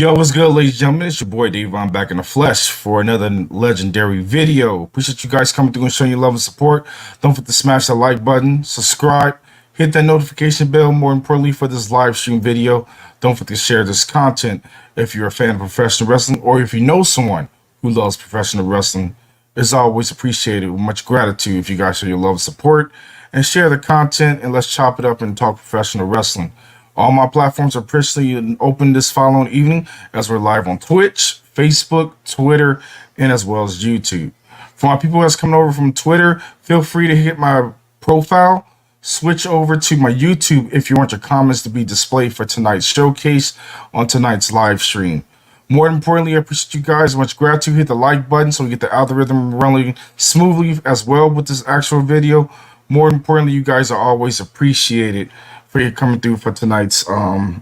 Yo, what's good, ladies and gentlemen? It's your boy Dave. I'm back in the flesh for another legendary video. Appreciate you guys coming through and showing your love and support. Don't forget to smash that like button, subscribe, hit that notification bell. More importantly, for this live stream video, don't forget to share this content if you're a fan of professional wrestling or if you know someone who loves professional wrestling. It's always appreciated with much gratitude if you guys show your love and support and share the content, and let's chop it up and talk professional wrestling. All my platforms are officially open this following evening as we're live on Twitch, Facebook, Twitter, and as well as YouTube. For my people that's coming over from Twitter, feel free to hit my profile, switch over to my YouTube if you want your comments to be displayed for tonight's showcase on tonight's live stream. More importantly, I appreciate you guys. Much gratitude. Hit the like button so we get the algorithm running smoothly as well with this actual video. More importantly, you guys are always appreciated for you coming through for tonight's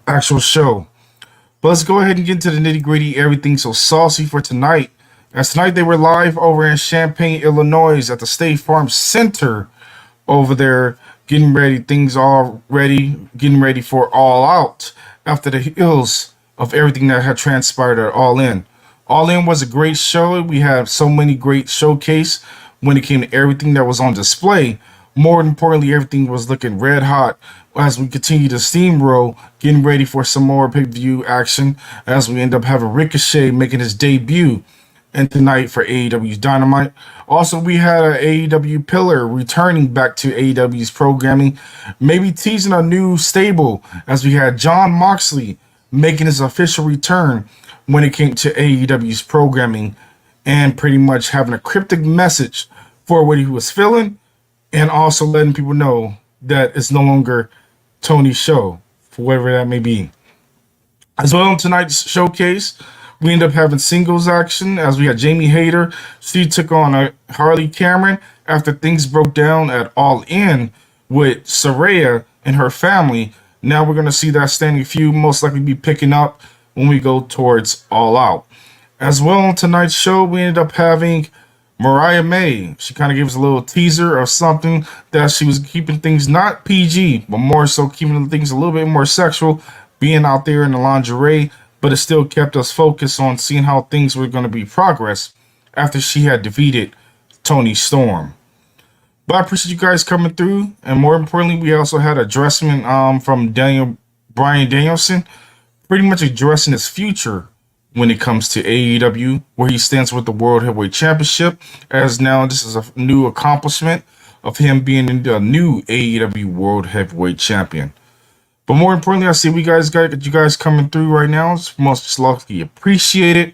actual show. But let's go ahead and get into the nitty-gritty. Everything so saucy for tonight. As tonight they were live over in Champaign, Illinois at the State Farm Center over there, getting ready, things all ready, getting ready for All Out after the heels of everything that had transpired at All In. All In was a great show. We had so many great showcase when it came to everything that was on display. More importantly, everything was looking red hot as we continue to steamroll, getting ready for some more pay-per-view action as we end up having Ricochet making his debut and tonight for AEW Dynamite. Also, we had an AEW pillar returning back to AEW's programming, maybe teasing a new stable as we had Jon Moxley making his official return when it came to AEW's programming and pretty much having a cryptic message for what he was feeling, and also letting people know that it's no longer Tony's show, for whatever that may be. As well, in tonight's showcase, we end up having singles action as we had Jamie Hayter. She took on Harley Cameron after things broke down at All In with Saraya and her family. Now we're going to see that standing feud most likely be picking up when we go towards All Out. As well, on tonight's show, we ended up having Mariah May. She kind of gave us a little teaser of something that she was keeping things not PG, but more so keeping things a little bit more sexual, being out there in the lingerie, but it still kept us focused on seeing how things were going to be progress after she had defeated Toni Storm. But I appreciate you guys coming through, and more importantly, we also had a dressman from Bryan Danielson, pretty much addressing his future when it comes to AEW, where he stands with the World Heavyweight Championship, as now this is a new accomplishment of him being the new AEW World Heavyweight Champion. But more importantly, I see we guys got you guys coming through right now. It's most lucky appreciated.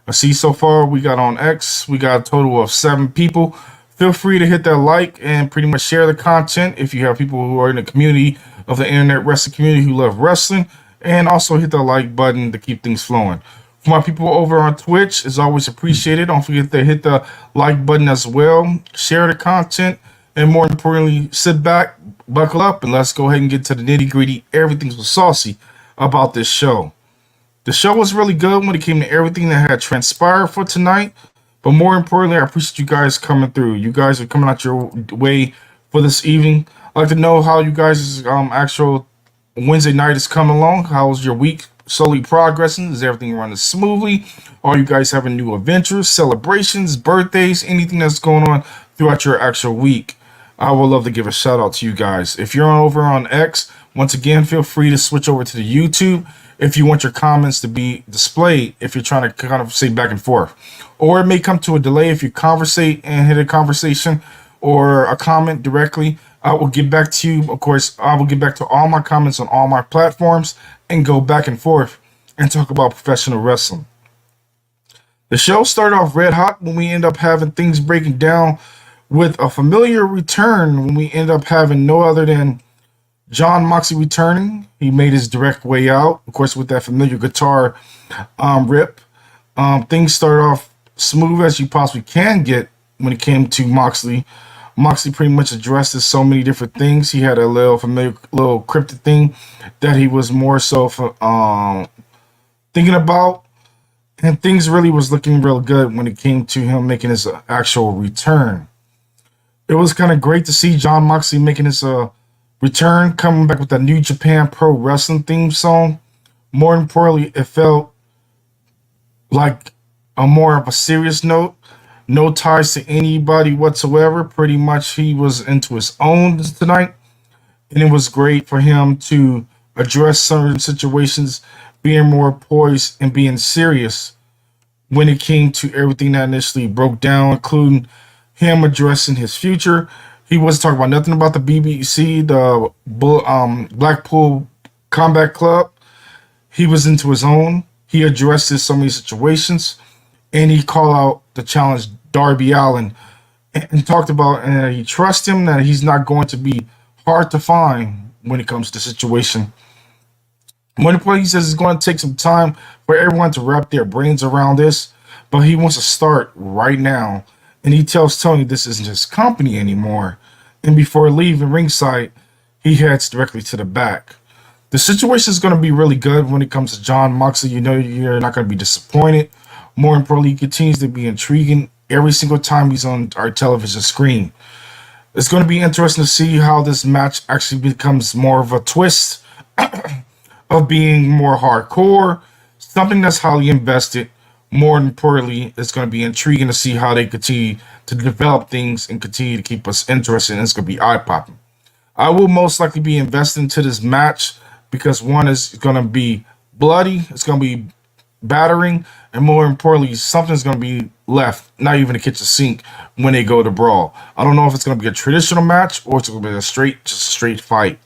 I see so far we got on X, we got a total of 7 people. Feel free to hit that like and pretty much share the content if you have people who are in the community of the internet wrestling community who love wrestling, and also hit the like button to keep things flowing. For my people over on Twitch, it's always appreciated. Don't forget to hit the like button as well. Share the content. And more importantly, sit back, buckle up, and let's go ahead and get to the nitty-gritty. Everything was saucy about this show. The show was really good when it came to everything that had transpired for tonight. But more importantly, I appreciate you guys coming through. You guys are coming out your way for this evening. I'd like to know how you guys' actual Wednesday night is coming along. How's your week slowly progressing? Is everything running smoothly? Are you guys having new adventures, celebrations, birthdays, anything that's going on throughout your actual week? I would love to give a shout out to you guys. If you're over on X, once again, feel free to switch over to the YouTube if you want your comments to be displayed, if you're trying to kind of say back and forth. Or it may come to a delay if you conversate and hit a conversation or a comment directly. I will get back to you. Of course, I will get back to all my comments on all my platforms and go back and forth and talk about professional wrestling. The show started off red hot when we end up having things breaking down with a familiar return when we end up having no other than Jon Moxley returning. He made his direct way out, of course, with that familiar guitar rip. Things started off smooth as you possibly can get when it came to Moxley. Moxley pretty much addresses so many different things. He had a little familiar, little cryptic thing that he was more so thinking about. And things really was looking real good when it came to him making his actual return. It was kind of great to see Jon Moxley making his return, coming back with a New Japan Pro Wrestling theme song. More importantly, it felt like a more of a serious note. No ties to anybody whatsoever. Pretty much he was into his own tonight. And it was great for him to address certain situations, being more poised and being serious when it came to everything that initially broke down, including him addressing his future. He wasn't talking about nothing about the BBC, the Blackpool Combat Club. He was into his own. He addressed so many situations, and he called out the challenge Darby Allin and talked about and he trusts him that he's not going to be hard to find when it comes to situation. One point he says it's going to take some time for everyone to wrap their brains around this, but he wants to start right now. And he tells Tony this isn't his company anymore. And before leaving ringside, he heads directly to the back. The situation is going to be really good when it comes to Jon Moxley. You know you're not going to be disappointed. More importantly, he continues to be intriguing every single time he's on our television screen. It's going to be interesting to see how this match actually becomes more of a twist of being more hardcore, something that's highly invested. More importantly, it's going to be intriguing to see how they continue to develop things and continue to keep us interested. And it's going to be eye-popping. I will most likely be investing into this match because one is going to be bloody, it's going to be battering, and more importantly, something's going to be left, not even a kitchen sink when they go to brawl. I don't know if it's going to be a traditional match or it's going to be just a straight fight.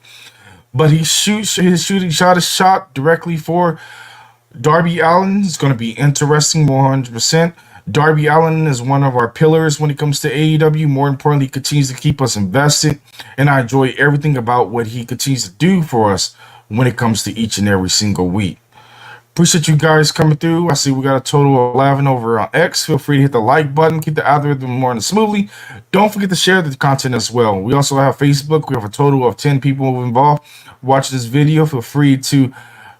But he shot a shot directly for Darby Allin. It's going to be interesting 100%. Darby Allin is one of our pillars when it comes to AEW. More importantly, he continues to keep us invested. And I enjoy everything about what he continues to do for us when it comes to each and every single week. Appreciate you guys coming through. I see we got a total of 11 over on X. Feel free to hit the like button. Keep the algorithm more smoothly. Don't forget to share the content as well. We also have Facebook. We have a total of 10 people involved watching this video. Feel free to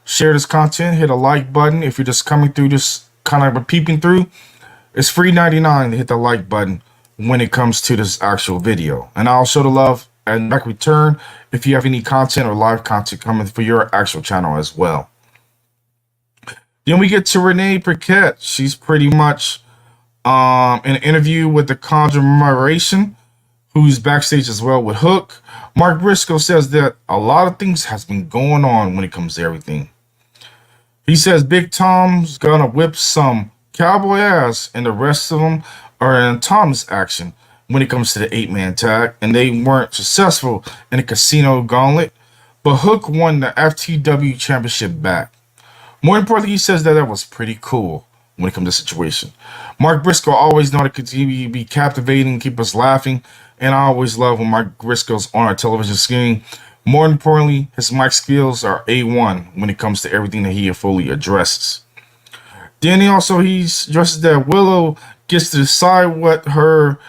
share this content. Hit a like button. If you're just coming through, just kind of peeping through, it's free 99 to hit the like button when it comes to this actual video. And I'll show the love and back return if you have any content or live content coming for your actual channel as well. Then we get to Renee Paquette. She's pretty much in an interview with the Conglomeration, who's backstage as well with Hook. Mark Briscoe says that a lot of things has been going on when it comes to everything. He says Big Tom's gonna whip some cowboy ass, and the rest of them are in Tom's action when it comes to the 8-man tag, and they weren't successful in the Casino Gauntlet, but Hook won the FTW Championship back. More importantly, he says that was pretty cool when it comes to the situation. Mark Briscoe always know to continue to be captivating and keep us laughing, and I always love when Mark Briscoe's on our television screen. More importantly, his mic skills are A1 when it comes to everything that he fully addresses. Then he addresses that Willow gets to decide what her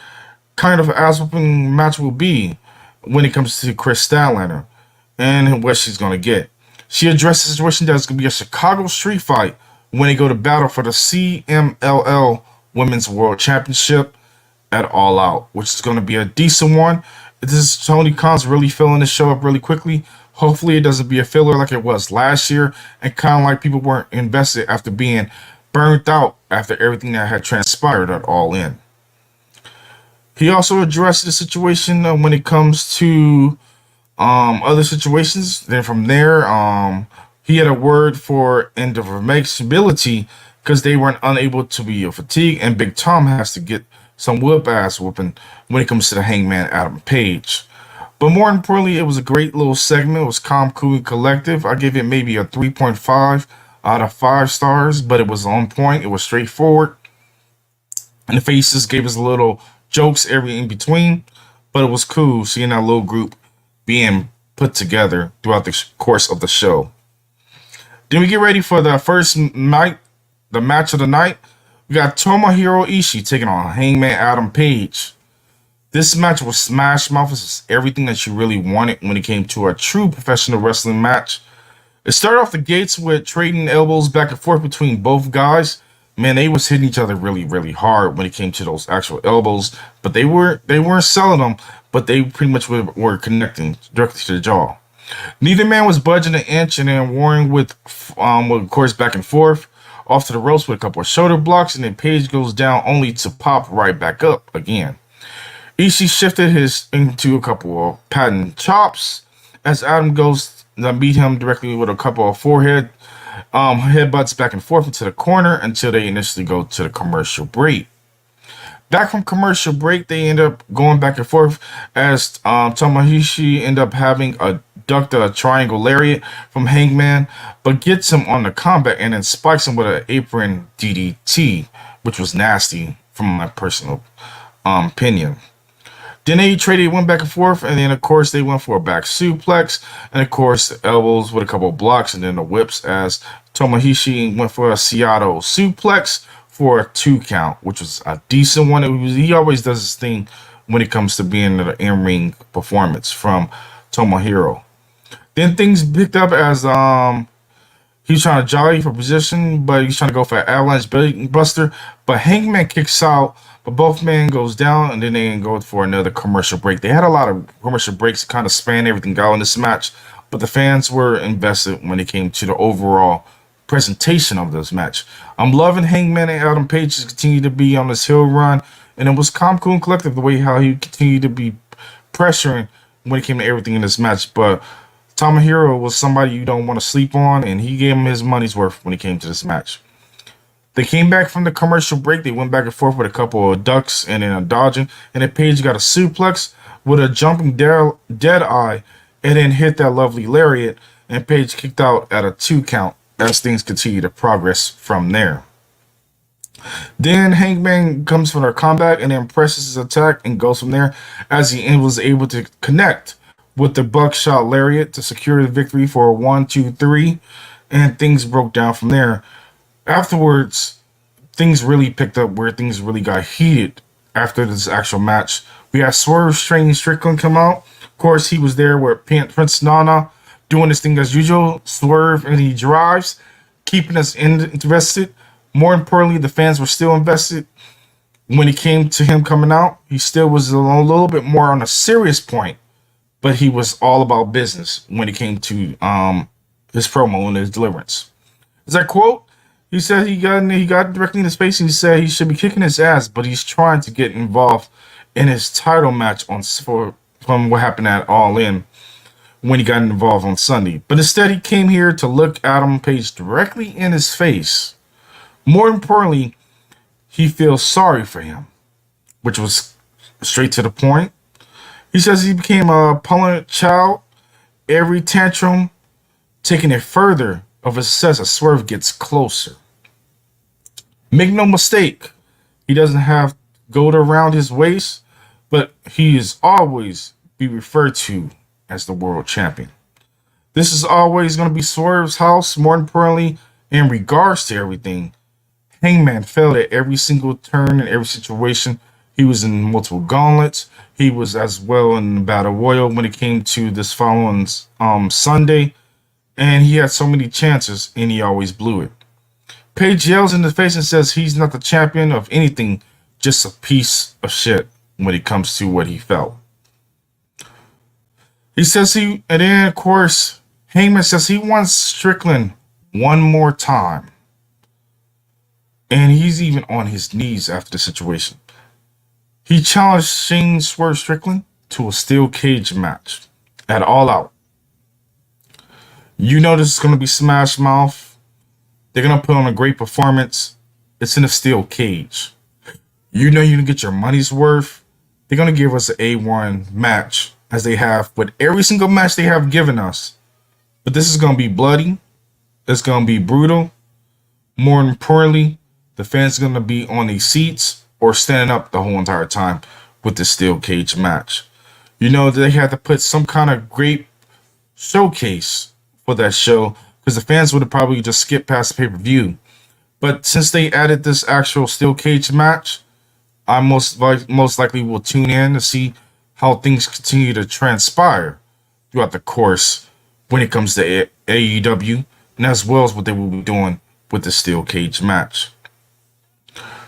kind of ass-whooping match will be when it comes to Chris Statlander and what she's going to get. She addressed the situation that it's going to be a Chicago street fight when they go to battle for the CMLL Women's World Championship at All Out, which is going to be a decent one. This is Tony Khan's really filling the show up really quickly. Hopefully it doesn't be a filler like it was last year and kind of like people weren't invested after being burnt out after everything that had transpired at All In. He also addressed the situation when it comes to other situations. Then from there, he had a word for indefatigability because they weren't unable to be fatigued, and Big Tom has to get some ass whooping when it comes to the Hangman Adam Page. But more importantly, it was a great little segment. It was calm, cool, and collective. I give it maybe a 3.5 out of 5 stars, but it was on point. It was straightforward, and the faces gave us a little jokes every in between, but it was cool seeing that little group being put together throughout the course of the show. Then we get ready for the first night, the match of the night. We got Tomohiro Ishii taking on Hangman Adam Page. This match was smash mouth. This is everything that you really wanted when it came to a true professional wrestling match. It started off the gates with trading elbows back and forth between both guys. Man, they was hitting each other really, really hard when it came to those actual elbows, but they weren't selling them, but they pretty much were connecting directly to the jaw. Neither man was budging an inch and then warring with of course, back and forth. off to the ropes with a couple of shoulder blocks, and then Page goes down only to pop right back up again. Ishii shifted his into a couple of patent chops as Adam goes to meet him directly with a couple of forehead headbutts back and forth into the corner until they initially go to the commercial break. Back from commercial break, they end up going back and forth as Tomohishi end up having a triangle lariat from Hangman, but gets him on the combat and then spikes him with an apron DDT, which was nasty from my personal opinion. Then they traded, went back and forth, and then of course they went for a back suplex, and of course elbows with a couple of blocks, and then the whips as Tomohishi went for a Seattle suplex for a 2 count, which was a decent one. He always does his thing when it comes to being an in-ring performance from Tomohiro. Then things picked up as he was trying to jolly for position, but he's trying to go for an avalanche buster. But Hangman kicks out, but both men goes down, and then they go for another commercial break. They had a lot of commercial breaks to kind of span everything out in this match, but the fans were invested when it came to the overall presentation of this match. I'm loving Hangman and Adam Page continue to be on this hill run, and it was calm, cool, and collective the way how he continued to be pressuring when it came to everything in this match. But Tomohiro was somebody you don't want to sleep on, and he gave him his money's worth when it came to this match. They came back from the commercial break. They went back and forth with a couple of ducks and then a dodging, and then Page got a suplex with a jumping dead eye, and then hit that lovely lariat, and Page kicked out at a 2 count as things continue to progress from there. Then Hangman comes for their combat and then presses his attack and goes from there as he was able to connect with the buckshot lariat to secure the victory for a 1, 2, 3, and things broke down from there. Afterwards, things really picked up where things really got heated after this actual match. We had Swerve Strickland come out. Of course, he was there with Prince Nana doing his thing as usual. Swerve, and he drives, keeping us invested. More importantly, the fans were still invested. When it came to him coming out, he still was a little bit more on a serious point, but he was all about business when it came to his promo and his deliverance. As I quote, he said he got directly in his face and he said he should be kicking his ass, but he's trying to get involved in his title match from what happened at All In when he got involved on Sunday. But instead, he came here to look Adam Page directly in his face. More importantly, he feels sorry for him, which was straight to the point. He says he became a pulling child, every tantrum, taking it further of his success as Swerve gets closer. Make no mistake, he doesn't have gold around his waist, but he is always be referred to as the world champion. This is always going to be Swerve's house. More importantly, in regards to everything, Hangman failed at every single turn in every situation. He was in multiple gauntlets. He was as well in the Battle Royal when it came to this following Sunday. And he had so many chances, and he always blew it. Page yells in the face and says he's not the champion of anything, just a piece of shit when it comes to what he felt. He says and then of course, Hangman says he wants Strickland one more time. And he's even on his knees after the situation. He challenged Shane Swerve Strickland to a steel cage match at All Out. You know this is going to be Smash Mouth. They're going to put on a great performance. It's in a steel cage. You know you can get your money's worth. They're going to give us an A1 match as they have with every single match they have given us. But this is going to be bloody. It's going to be brutal. More importantly, the fans are going to be on these seats or standing up the whole entire time with the steel cage match. You know, they had to put some kind of great showcase for that show because the fans would have probably just skipped past the pay-per-view. But since they added this actual steel cage match, I most likely will tune in to see how things continue to transpire throughout the course when it comes to AEW, and as well as what they will be doing with the steel cage match.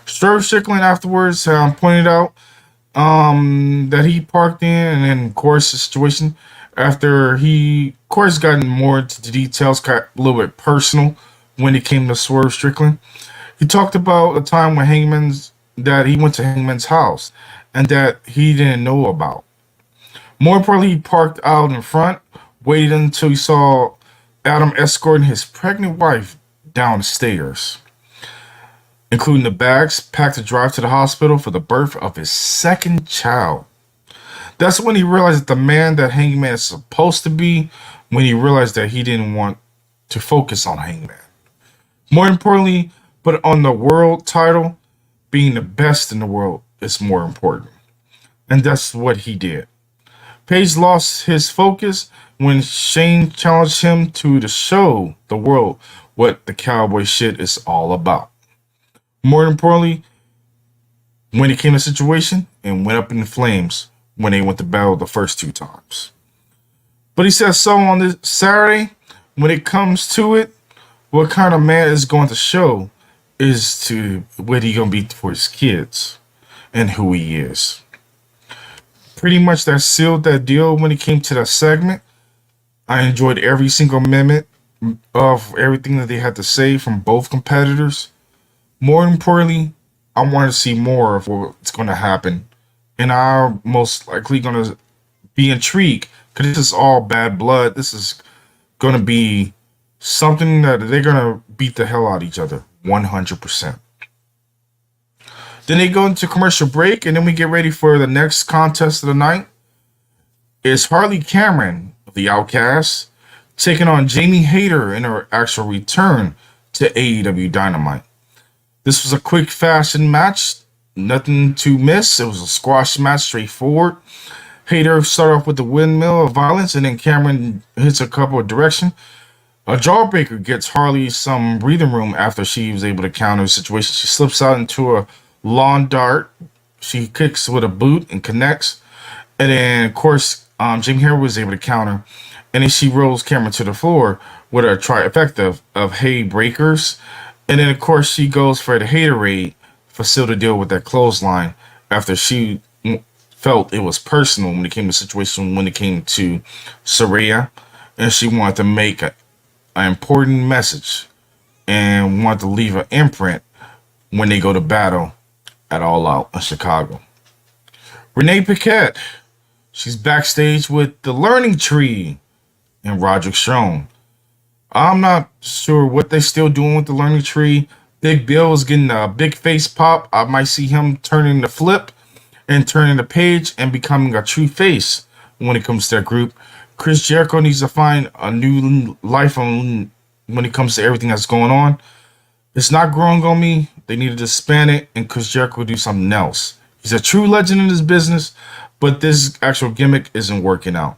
Swerve Strickland afterwards pointed out that he parked in, and then of course the situation after he of course gotten more into the details, got a little bit personal when it came to Swerve Strickland. He talked about a time when that he went to Hangman's house and that he didn't know about. More importantly, he parked out in front, waited until he saw Adam escorting his pregnant wife down the stairs, including the bags, packed to drive to the hospital for the birth of his second child. That's when he realized that the man that Hangman is supposed to be, when he realized that he didn't want to focus on Hangman. More importantly, but on the world title, being the best in the world is more important. And that's what he did. Page lost his focus when Shane challenged him to show the world what the cowboy shit is all about. More importantly, when it came to the situation, and went up in flames when they went to battle the first two times. But he says so on this Saturday, when it comes to it, what kind of man is going to show is to what he gonna be for his kids and who he is. Pretty much that sealed that deal when it came to that segment. I enjoyed every single minute of everything that they had to say from both competitors. More importantly, I want to see more of what's going to happen, and I'm most likely going to be intrigued because this is all bad blood. This is going to be something that they're going to beat the hell out of each other 100%. Then they go into commercial break, and then we get ready for the next contest of the night. It's Harley Cameron of the Outcasts taking on Jamie Hayter in her actual return to AEW Dynamite. This was a quick fashion match, nothing to miss. It was a squash match, straightforward. Hayter started off with the windmill of violence, and then Cameron hits a couple of directions. A jawbreaker gets Harley some breathing room after she was able to counter the situation. She slips out into a lawn dart. She kicks with a boot and connects. And then, of course, Jamie Hayter was able to counter. And then she rolls Cameron to the floor with a trifecta of hay breakers. And then, of course, she goes for the Haterade for Sil to deal with that clothesline after she felt it was personal when it came to the situation, when it came to Saraya. And she wanted to make an important message and wanted to leave an imprint when they go to battle at All Out in Chicago. Renee Paquette, she's backstage with the Learning Tree and Roderick Strong. I'm not sure what they're still doing with the Learning Tree. Big Bill is getting a big face pop. I might see him turning the flip and turning the page and becoming a true face when it comes to that group. Chris Jericho needs to find a new life when it comes to everything that's going on. It's not growing on me. They need to disband it and Chris Jericho do something else. He's a true legend in his business, but this actual gimmick isn't working out.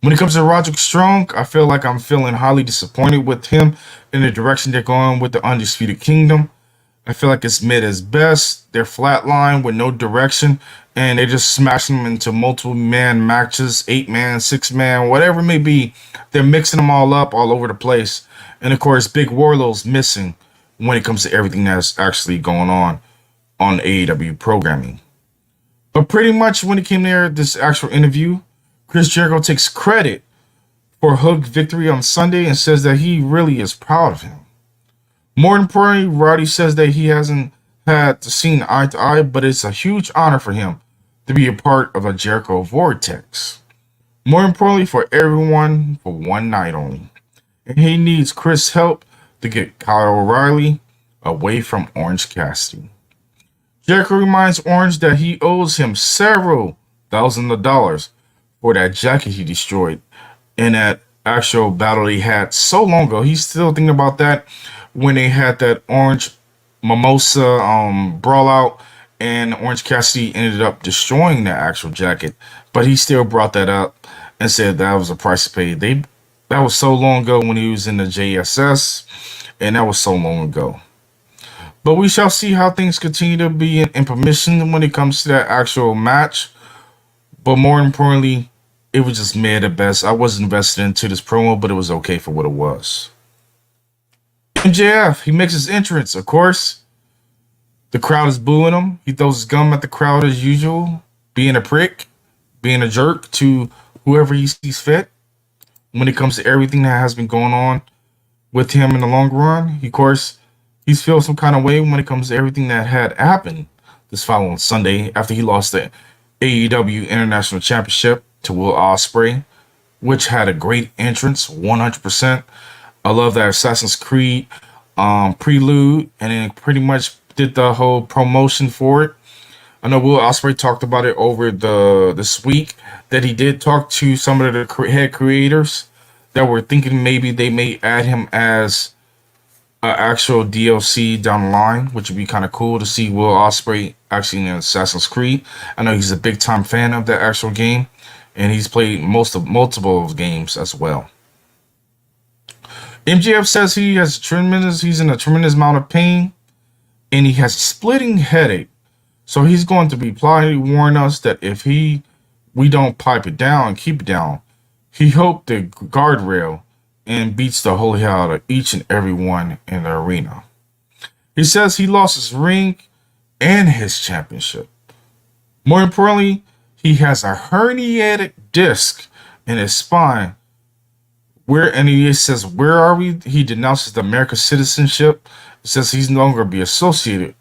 When it comes to Roderick Strong, I feel like I'm feeling highly disappointed with him in the direction they're going with the Undisputed Kingdom. I feel like it's mid as best. They're flatline with no direction, and they're just smashing them into multiple man matches, 8-man, 6-man, whatever it may be. They're mixing them all up all over the place. And of course, Big Warlow's missing when it comes to everything that's actually going on AEW programming. But pretty much when it came there, this actual interview, Chris Jericho takes credit for Hook's victory on Sunday and says that he really is proud of him. More importantly, Roddy says that he hasn't had to see eye to eye, but it's a huge honor for him to be a part of a Jericho Vortex. More importantly, for everyone, for one night only. And he needs Chris' help to get Kyle O'Reilly away from Orange Cassidy. Jericho reminds Orange that he owes him several thousands of dollars for that jacket he destroyed in that actual battle they had so long ago. He's still thinking about that when they had that Orange Mimosa brawl out, and Orange Cassidy ended up destroying that actual jacket. But he still brought that up and said that was a price to pay. That was so long ago when he was in the JSS, and that was so long ago. But we shall see how things continue to be in permission when it comes to that actual match. But more importantly, it was just mid at best. I wasn't invested into this promo, but it was okay for what it was. MJF, he makes his entrance, of course. The crowd is booing him. He throws his gum at the crowd as usual, being a prick, being a jerk to whoever he sees fit when it comes to everything that has been going on with him in the long run. Of course, he's feel some kind of way when it comes to everything that had happened this following Sunday after he lost the AEW International Championship to Will Ospreay, which had a great entrance, 100%. I love that Assassin's Creed prelude, and then pretty much did the whole promotion for it. I know Will Ospreay talked about it over this week that he did talk to some of the head creators that were thinking maybe they may add him as an actual DLC down the line, which would be kind of cool to see Will Ospreay actually in Assassin's Creed. I know he's a big time fan of that actual game, and he's played multiple of games as well. MJF says he's in a tremendous amount of pain, and he has a splitting headache. So he's going to be politely warn us that if we don't pipe it down and keep it down, he hoped the guardrail and beats the holy hell out of each and every one in the arena. He says he lost his ring and his championship. More importantly, he has a herniated disc in his spine. And he says, where are we? He denounces the American citizenship. He says he's no longer be associated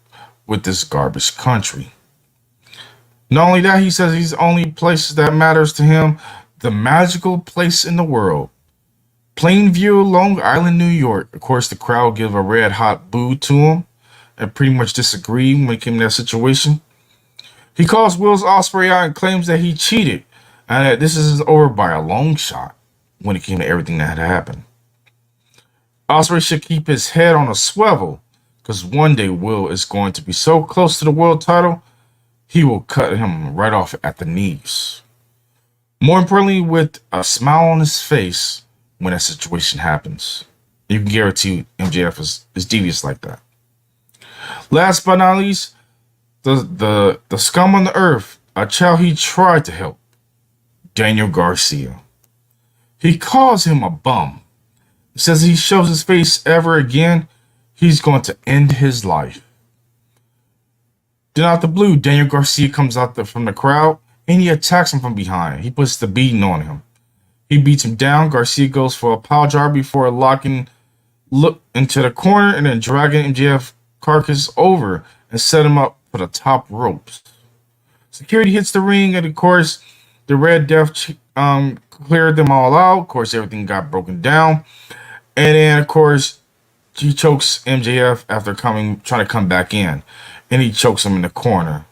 with this garbage country. Not only that, he says he's only places that matters to him, the magical place in the world. Plainview, Long Island, New York. Of course, the crowd give a red hot boo to him and pretty much disagree when it came to that situation. He calls Will Ospreay out and claims that he cheated and that this is over by a long shot when it came to everything that had happened. Ospreay should keep his head on a swivel because one day Will is going to be so close to the world title, he will cut him right off at the knees. More importantly, with a smile on his face when that situation happens. You can guarantee MJF is devious like that. Last but not least, the scum on the earth, a child he tried to help, Daniel Garcia. He calls him a bum. He says he shows his face ever again, he's going to end his life. Then out the blue, Daniel Garcia comes out from the crowd and he attacks him from behind. He puts the beating on him. He beats him down. Garcia goes for a power jar before locking look into the corner and then dragging MJF carcass over and set him up for the top ropes. Security hits the ring, and of course, the Red Death cleared them all out. Of course, everything got broken down. And then, of course, he chokes MJF after trying to come back in. And he chokes him in the corner.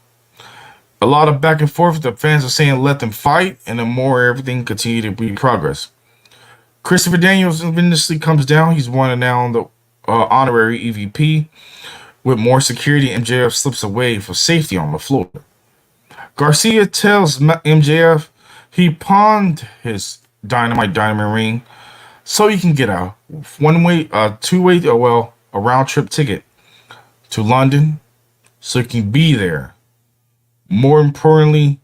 A lot of back and forth. The fans are saying let them fight, and the more everything continued to be progress. Christopher Danielson eventually comes down. He's one now on the honorary EVP. With more security, MJF slips away for safety on the floor. Garcia tells MJF he pawned his Dynamite Diamond ring so he can get a a round trip ticket to London so he can be there. More importantly,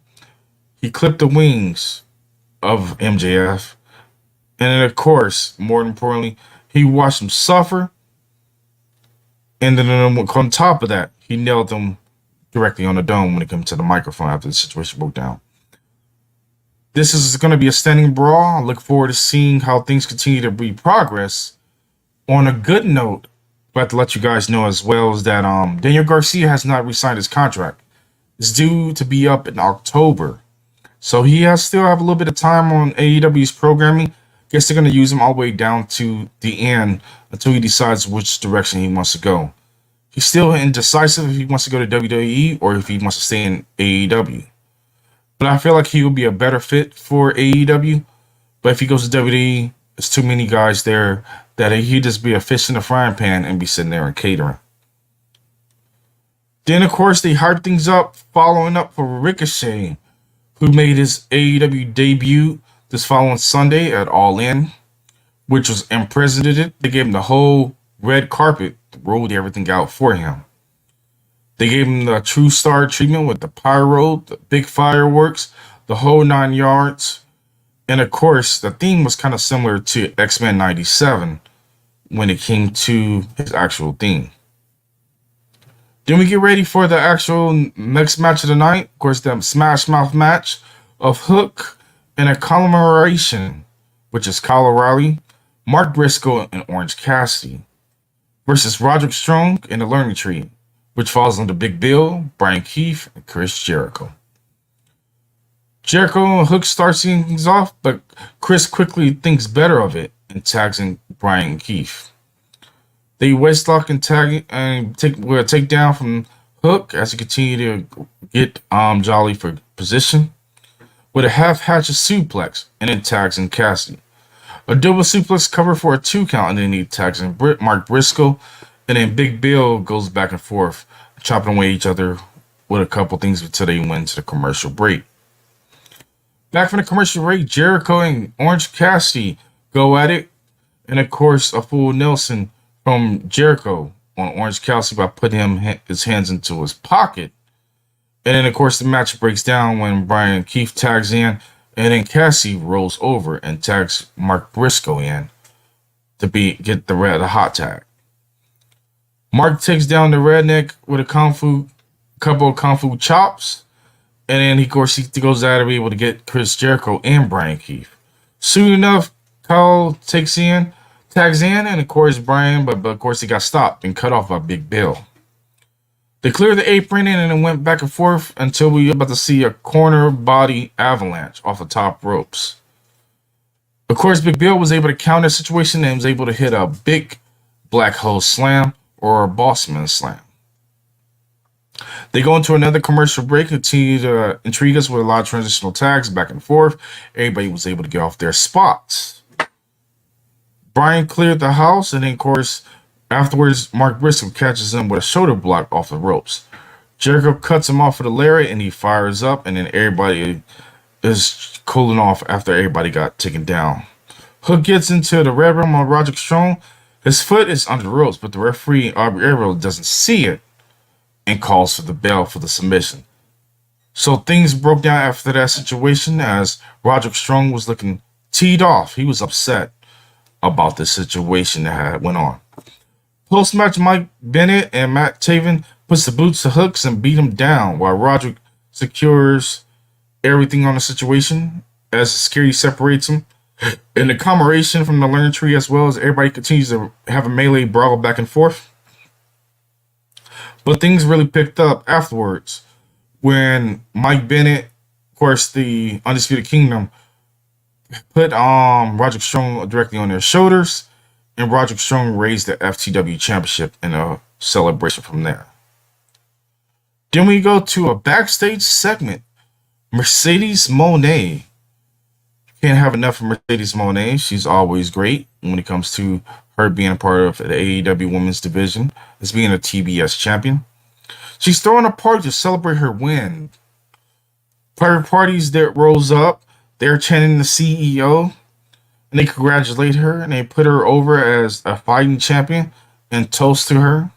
he clipped the wings of MJF. And then, of course, more importantly, he watched him suffer. And then on top of that, he nailed him directly on the dome when it came to the microphone after the situation broke down. This is going to be a standing brawl. I look forward to seeing how things continue to be progress. On a good note, I have to let you guys know as well is that Daniel Garcia has not re-signed his contract. It's due to be up in October. So he still have a little bit of time on AEW's programming. Guess they're going to use him all the way down to the end until he decides which direction he wants to go. He's still indecisive if he wants to go to WWE or if he wants to stay in AEW. But I feel like he will be a better fit for AEW. But if he goes to WWE, there's too many guys there that he'd just be a fish in the frying pan and be sitting there and catering. Then, of course, they hyped things up, following up for Ricochet, who made his AEW debut this following Sunday at All In, which was unprecedented. They gave him the whole red carpet, rolled everything out for him. They gave him the true star treatment with the pyro, the big fireworks, the whole 9 yards. And of course, the theme was kind of similar to X-Men 97 when it came to his actual theme. Then we get ready for the actual next match of the night. Of course, the Smash Mouth match of Hook and a commemoration, which is Kyle O'Reilly Mark Briscoe and Orange Cassidy versus Roderick Strong and the Learning Tree, which falls under Big Bill, Bryan Keith, and Chris Jericho. Jericho and Hook start seeing things off, but Chris quickly thinks better of it and tags in Bryan Keith. They waistlock and tag and take down from Hook as he continue to get Jolly for position with a half-hatchet suplex and then tags in Cassidy. A double suplex cover for a 2 count, and then he tags in Mark Briscoe, and then Big Bill goes back and forth, chopping away each other with a couple things until they went to the commercial break. Back from the commercial break, Jericho and Orange Cassidy go at it, and of course, a full Nelson from Jericho on Orange Cassidy by putting his hands into his pocket. And then, of course, the match breaks down when Bryan Keith tags in, and then Cassidy rolls over and tags Mark Briscoe in to get the hot tag. Mark takes down the redneck with a couple of kung fu chops, and then he goes out to be able to get Chris Jericho and Bryan Keith. Soon enough, Kyle tags in, and of course Bryan, but of course he got stopped and cut off by Big Bill. They cleared the apron and then went back and forth until we were about to see a corner body avalanche off the top ropes. Of course, Big Bill was able to counter the situation and was able to hit a big black hole slam or a bossman slam. They go into another commercial break and continue to intrigue us with a lot of transitional tags back and forth. Everybody was able to get off their spots. Bryan cleared the house, and then, of course, afterwards, Mark Briscoe catches him with a shoulder block off the ropes. Jericho cuts him off with a lariat, and he fires up, and then everybody is cooling off after everybody got taken down. Hook gets into the red room on Roderick Strong. His foot is under the ropes, but the referee, Aubrey Arrow, doesn't see it and calls for the bell for the submission. So things broke down after that situation as Roderick Strong was looking teed off. He was upset about the situation that went on. Post-match, Mike Bennett and Matt Taven puts the boots to Hooks and beat him down while Roderick secures everything on the situation as the security separates him. And the commemoration from the Learning Tree, as well as everybody continues to have a melee brawl back and forth. But things really picked up afterwards when Mike Bennett, of course, the Undisputed Kingdom, put Roderick Strong directly on their shoulders, and Roderick Strong raised the FTW Championship in a celebration from there. Then we go to a backstage segment. Mercedes Moné. Can't have enough of Mercedes Moné. She's always great when it comes to her being a part of the AEW Women's Division as being a TBS champion. She's throwing a party to celebrate her win. Private parties that rolls up. They're chanting the CEO. And they congratulate her and they put her over as a fighting champion and toast to her.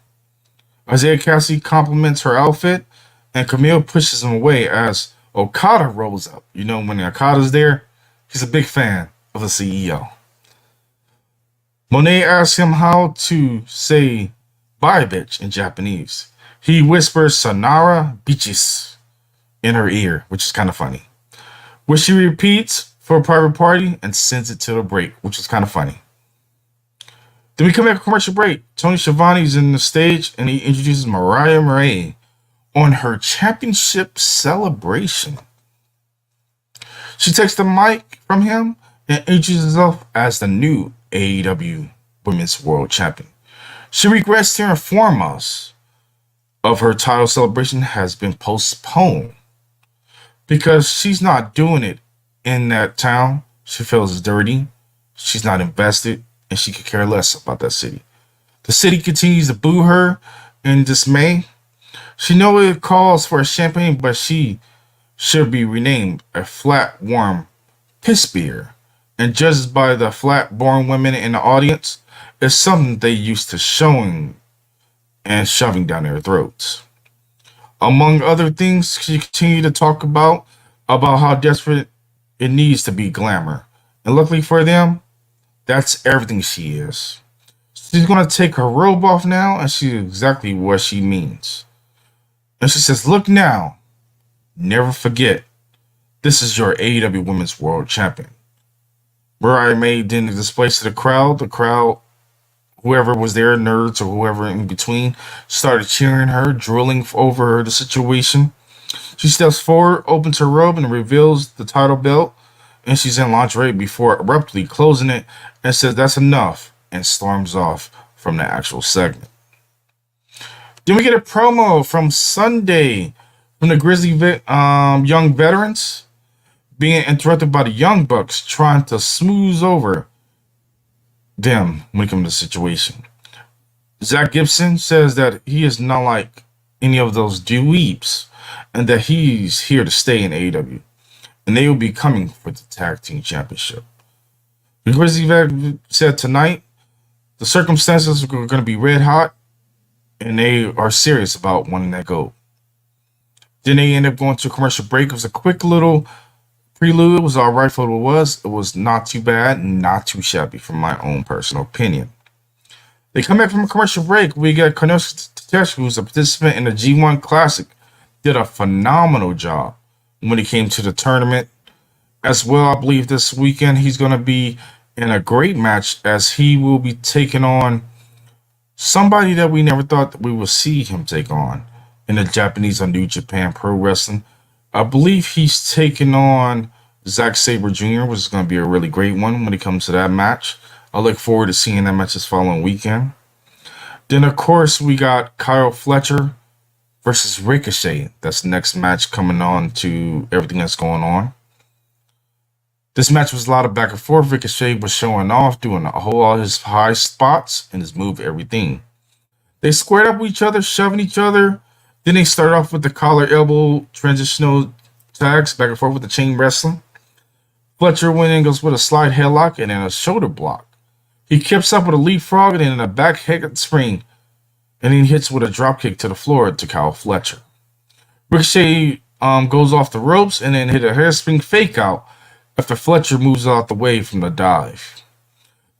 Isaiah Cassidy compliments her outfit and Camille pushes him away as Okada rolls up. You know, when Okada's there, he's a big fan of the CEO. Monet asks him how to say bye bitch in Japanese. He whispers Sanara bitches in her ear, which is kind of funny. Which she repeats for a private party and sends it to the break, which is kind of funny. Then we come back to commercial break. Tony Schiavone's in the stage and he introduces Mariah May on her championship celebration. She takes the mic from him and introduces herself as the new AEW Women's World Champion. She regrets to inform us of her title celebration has been postponed because she's not doing it in that town. She feels dirty, she's not invested, and she could care less about that city. The city continues to boo her in dismay. She knows it calls for a champagne, but she should be renamed a flat, warm piss beer. And judged by the flat-born women in the audience, it's something they used to showing and shoving down their throats. Among other things, she continued to talk about how desperate it needs to be glamour. And luckily for them, that's everything she is. She's going to take her robe off now, and she's exactly what she means. And she says, look now, never forget, this is your AEW Women's World Champion. Bryan made then displays to the crowd. The crowd, whoever was there, nerds or whoever in between, started cheering her, drooling over the situation. She steps forward, opens her robe, and reveals the title belt, and she's in lingerie before abruptly closing it and says that's enough and storms off from the actual segment. Then we get a promo from Sunday from the Young Veterans being interrupted by the Young Bucks trying to smooth over them when it comes to the situation. Zach Gibson says that he is not like any of those dweebs and that he's here to stay in AEW. And they will be coming for the tag team championship. The Grizzly Vet said tonight the circumstances are going to be red hot and they are serious about wanting that gold. Then they end up going to a commercial break. It was a quick little prelude. It was all right for what it was. It was not too bad, not too shabby, from my own personal opinion. They come back from a commercial break. We got Konosuke Takeshita, who's a participant in the G1 Classic, did a phenomenal job when it came to the tournament. As well, I believe this weekend he's going to be in a great match as he will be taking on somebody that we never thought that we would see him take on in the Japanese or New Japan Pro Wrestling. I believe he's taking on Zack Sabre Jr., which is going to be a really great one when it comes to that match. I look forward to seeing that match this following weekend. Then, of course, we got Kyle Fletcher versus Ricochet. That's the next match coming on to everything that's going on. This match was a lot of back and forth. Ricochet was showing off, doing a whole lot of his high spots and his move everything. They squared up with each other, shoving each other. Then they started off with the collar elbow transitional tags, back and forth with the chain wrestling. Fletcher went in, goes with a slide headlock and then a shoulder block. He keeps up with a leapfrog and then a back head spring. And then he hits with a dropkick to the floor to Kyle Fletcher. Ricochet goes off the ropes and then hit a hairspring fake out after Fletcher moves out the way from the dive.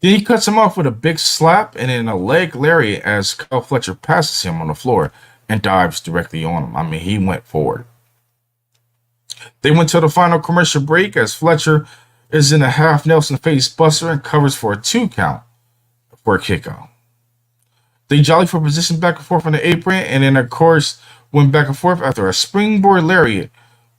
Then he cuts him off with a big slap and then a leg lariat as Kyle Fletcher passes him on the floor and dives directly on him. I mean, he went forward. They went to the final commercial break as Fletcher is in a half Nelson face buster and covers for a 2 count for a kick out. They jolly for position back and forth on the apron and then, of course, went back and forth after a springboard lariat,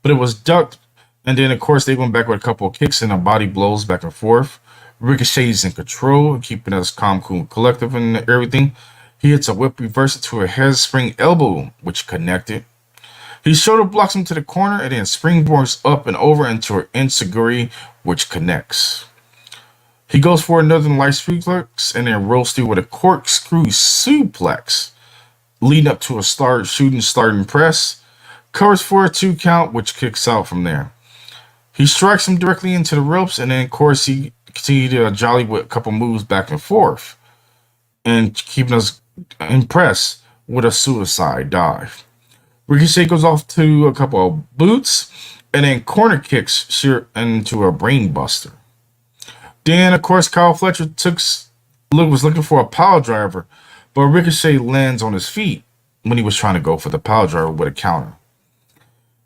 but it was ducked. And then, of course, they went back with a couple of kicks and a body blows back and forth. Ricochet's in control, keeping us calm, cool, collective and everything. He hits a whip reverse into a head spring elbow, which connected. He shoulder blocks him to the corner and then springboards up and over into an enziguri, which connects. He goes for another light suplex and then rolls through with a corkscrew suplex, leading up to a starting press. Covers for a 2 count, which kicks out from there. He strikes him directly into the ropes, and then, of course, he continued to jolly with a couple moves back and forth and keeping us impressed with a suicide dive. Ricochet goes off to a couple of boots and then corner kicks Sheer into a brain buster. Then, of course, Kyle Fletcher was looking for a power driver, but Ricochet lands on his feet when he was trying to go for the power driver with a counter.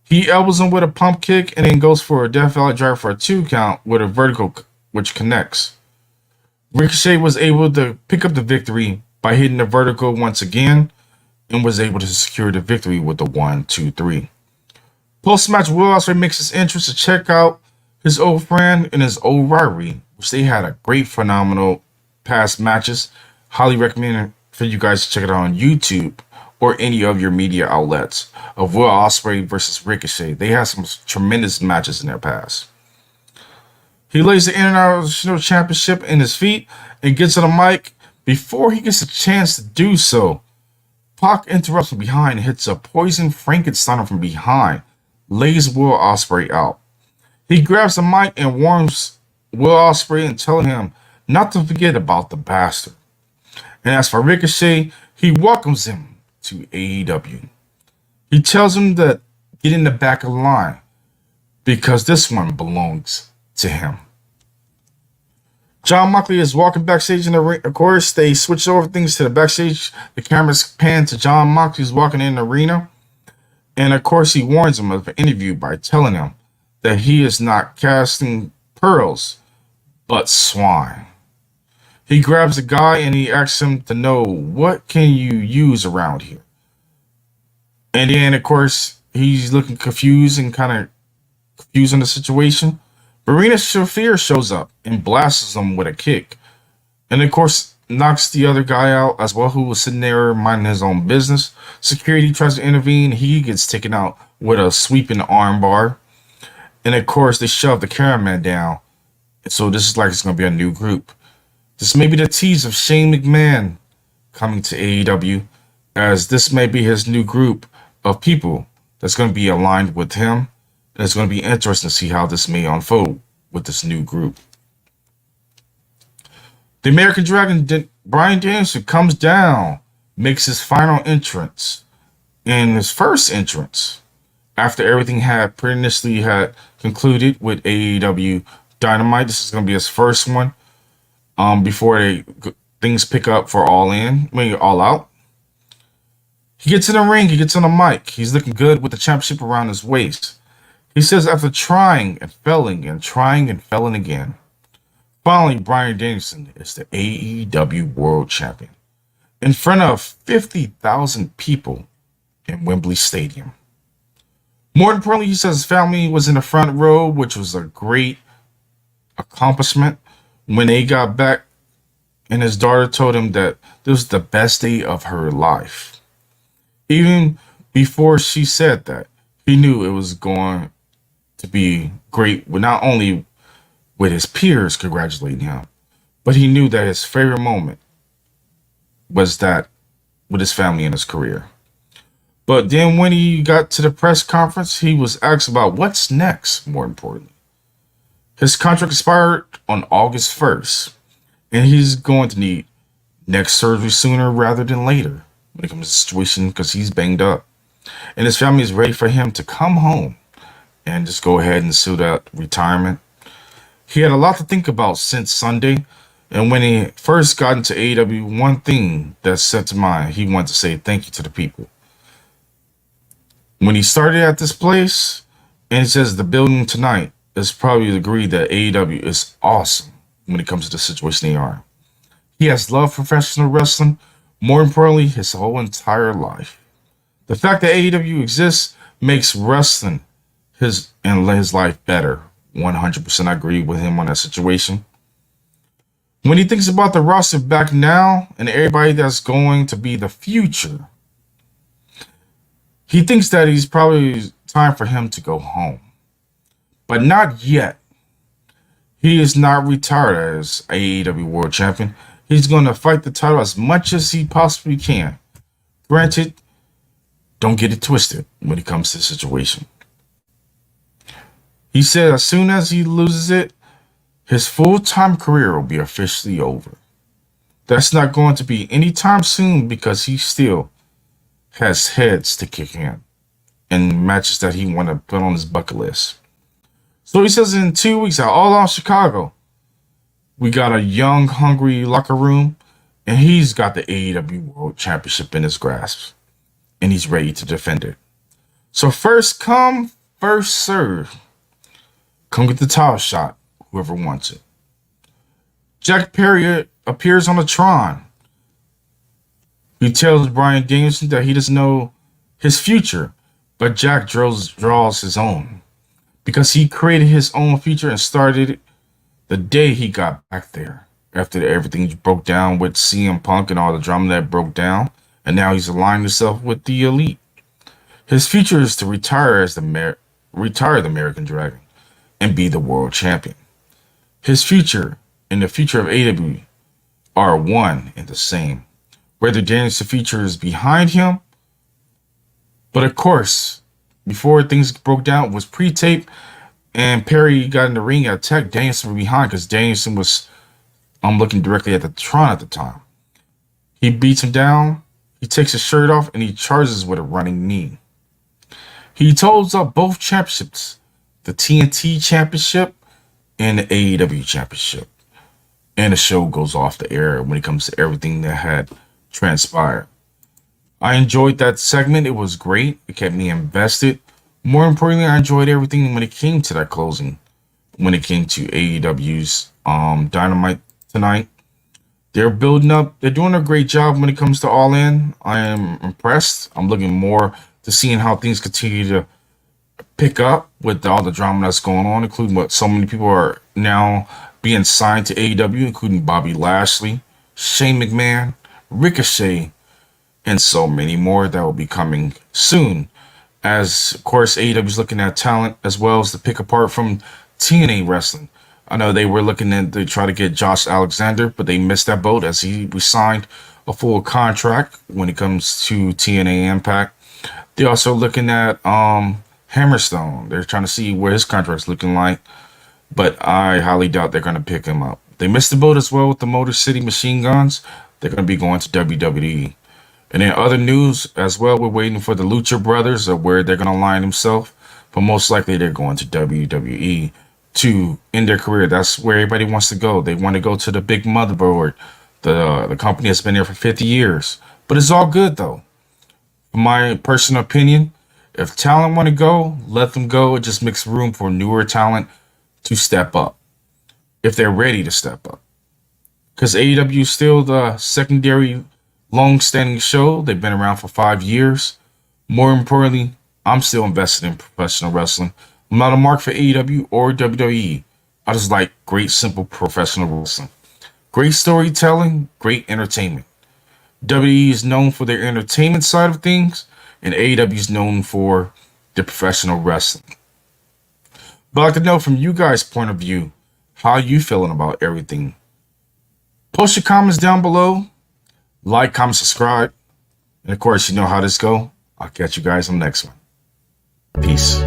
He elbows him with a pump kick and then goes for a Death Valley driver for a 2 count with a vertical which connects. Ricochet was able to pick up the victory by hitting the vertical once again and was able to secure the victory with the 1-2-3. Post-match, Will Ospreay makes his entrance to check out his old friend and his old rivalry, which they had a great, phenomenal past matches. Highly recommend for you guys to check it out on YouTube or any of your media outlets of Will Ospreay versus Ricochet. They had some tremendous matches in their past. He lays the International Championship in his feet and gets on the mic. Before he gets a chance to do so, Pac interrupts from behind and hits a poison Frankensteiner from behind, lays Will Ospreay out. He grabs the mic and warns Will Ospreay and telling him not to forget about the bastard. And as for Ricochet, he welcomes him to AEW. He tells him that get in the back of the line because this one belongs to him. Jon Moxley is walking backstage in the ring. Of course, they switch over things to the backstage. The cameras pan to Jon Moxley's walking in the arena. And of course, he warns him of an interview by telling him that he is not casting pearls, but swine. He grabs the guy and he asks him to know what can you use around here. And then, of course, he's looking confused and kind of confused on the situation. Marina Shafir shows up and blasts him with a kick. And, of course, knocks the other guy out as well, who was sitting there minding his own business. Security tries to intervene. He gets taken out with a sweeping armbar. And, of course, they shove the cameraman down. So this is like it's going to be a new group. This may be the tease of Shane McMahon coming to AEW, as this may be his new group of people that's going to be aligned with him. And it's going to be interesting to see how this may unfold with this new group. The American Dragon, Bryan Danielson, comes down, makes his final entrance. In his first entrance, after everything had previously had concluded with AEW Dynamite, this is going to be his first one. Before things pick up for All Out. He gets in the ring, he gets on the mic. He's looking good with the championship around his waist. He says after trying and failing and trying and failing again, finally Bryan Danielson is the AEW World Champion in front of 50,000 people in Wembley Stadium. More importantly, he says his family was in the front row, which was a great accomplishment. When they got back, and his daughter told him that this was the best day of her life. Even before she said that, he knew it was going to be great, not only with his peers congratulating him, but he knew that his favorite moment was that with his family and his career. But then when he got to the press conference, he was asked about what's next, more importantly. His contract expired on August 1st, and he's going to need neck surgery sooner rather than later when it comes to the situation because he's banged up. And his family is ready for him to come home and just go ahead and suit out retirement. He had a lot to think about since Sunday, and when he first got into AEW, one thing that set to mind, he wanted to say thank you to the people. When he started at this place, and he says the building tonight, is probably agree that AEW is awesome when it comes to the situation they are. He has loved professional wrestling, more importantly, his whole entire life. The fact that AEW exists makes wrestling his life better. 100% I agree with him on that situation. When he thinks about the roster back now and everybody that's going to be the future, he thinks that it's probably time for him to go home. But not yet. He is not retired as AEW World Champion. He's going to fight the title as much as he possibly can. Granted, don't get it twisted when it comes to the situation. He said as soon as he loses it, his full-time career will be officially over. That's not going to be anytime soon because he still has heads to kick in and matches that he want to put on his bucket list. So he says in 2 weeks at All Out Chicago, we got a young, hungry locker room, and he's got the AEW World Championship in his grasp, and he's ready to defend it. So first come, first serve. Come get the title shot, whoever wants it. Jack Perry appears on the Tron. He tells Bryan Danielson that he doesn't know his future, but Jack draws his own. Because he created his own future and started it the day he got back there. After everything broke down with CM Punk and all the drama that broke down. And now he's aligned himself with the elite. His future is to retire as the American Dragon and be the world champion. His future and the future of AEW are one and the same. Whether Danielson's future is behind him. But of course, before things broke down, it was pre-tape, and Perry got in the ring and attacked Danielson from behind because Danielson was looking directly at the Tron at the time. He beats him down, he takes his shirt off, and he charges with a running knee. He holds up both championships, the TNT Championship and the AEW Championship. And the show goes off the air when it comes to everything that had transpired. I enjoyed that segment. It was great. It kept me invested. More importantly, I enjoyed everything when it came to that closing. When it came to AEW's Dynamite tonight. They're building up. They're doing a great job when it comes to All In. I am impressed. I'm looking more to seeing how things continue to pick up with all the drama that's going on, including what so many people are now being signed to AEW, including Bobby Lashley, Shane McMahon, Ricochet, and so many more that will be coming soon. As of course, AEW is looking at talent as well as to pick apart from TNA wrestling. I know they were looking to try to get Josh Alexander, but they missed that boat as he signed a full contract when it comes to TNA Impact. They're also looking at Hammerstone. They're trying to see where his contract's looking like, but I highly doubt they're going to pick him up. They missed the boat as well with the Motor City Machine Guns. They're going to be going to WWE. And in other news as well, we're waiting for the Lucha Brothers of where they're going to align themselves, but most likely they're going to WWE to end their career. That's where everybody wants to go. They want to go to the big motherboard. The company has been there for 50 years, but it's all good though. In my personal opinion, if talent want to go, let them go. It just makes room for newer talent to step up if they're ready to step up. Because AEW is still the secondary long-standing show. They've been around for 5 years. More importantly, I'm still invested in professional wrestling. I'm not a mark for AEW or WWE. I just like great, simple professional wrestling. Great storytelling, great entertainment. WWE is known for their entertainment side of things, and AEW is known for the professional wrestling. But I'd like to know from you guys' point of view, how you feeling about everything. Post your comments down below. Like, comment, subscribe. And of course, you know how this go. I'll catch you guys on the next one. Peace.